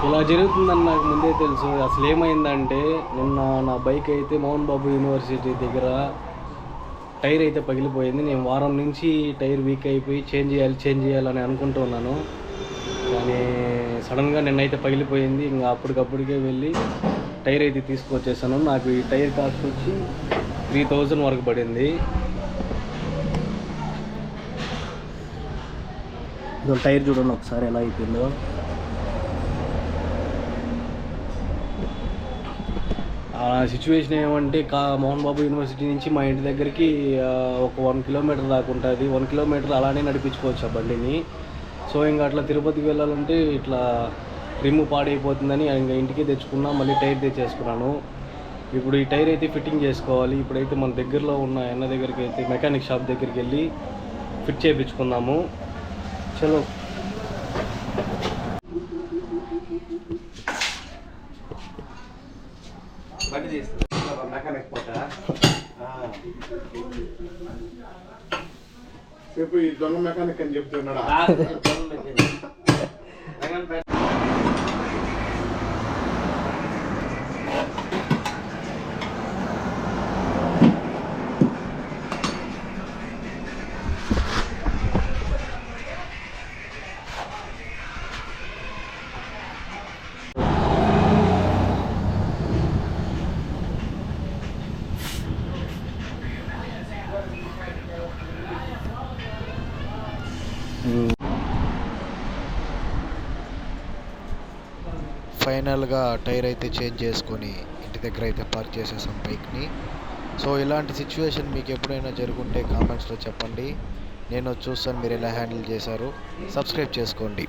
ఇలా జరుగుతుందని నాకు ముందే తెలుసు. అసలు ఏమైందంటే నిన్న నా బైక్ అయితే మోహన్ బాబు యూనివర్సిటీ దగ్గర టైర్ అయితే పగిలిపోయింది. నేను వారం నుంచి టైర్ వీక్ అయిపోయి చేంజ్ చేయాలని అనుకుంటూ ఉన్నాను. కానీ సడన్గా నిన్నైతే పగిలిపోయింది. ఇంకా అప్పటికప్పటికే వెళ్ళి టైర్ అయితే తీసుకొచ్చేసాను. నాకు ఈ టైర్ కాస్ట్ వచ్చి 3000 వరకు పడింది. టైర్ చూడండి ఒకసారి ఎలా అయిపోయిందో. సిచ్యువేషన్ ఏమంటే మోహన్ బాబు యూనివర్సిటీ నుంచి మా ఇంటి దగ్గరికి ఒక 1 కిలోమీటర్ దాకా ఉంటుంది. 1 కిలోమీటర్ అలానే నడిపించుకోవచ్చు ఆ బండిని. సో ఇంకా అట్లా తిరుపతికి వెళ్ళాలంటే ఇట్లా రిమ్ పాడైపోతుందని ఇంకా ఇంటికి తెచ్చుకున్నా. మళ్ళీ టైర్ తెచ్చేసుకున్నాను. ఇప్పుడు ఈ టైర్ అయితే ఫిట్టింగ్ చేసుకోవాలి. ఇప్పుడైతే మన దగ్గరలో ఉన్న అన్న దగ్గరికి అయితే మెకానిక్ షాప్ దగ్గరికి వెళ్ళి ఫిట్ చేయించుకుందాము. చలో. మెకానిక్ పోతా చెప్పు, ఈ దొంగ మెకానిక్ అని చెప్తున్నాడా? ఫైనల్గా టైర్ అయితే చేంజ్ చేసుకొని ఇంటి దగ్గర అయితే పార్క్ చేసేసాం బైక్ని. సో ఇలాంటి సిచ్యువేషన్ మీకు ఎప్పుడైనా జరుగుంటే కామెంట్స్లో చెప్పండి. నేను చూస్తాను మీరు ఎలా హ్యాండిల్ చేశారు. సబ్స్క్రైబ్ చేసుకోండి.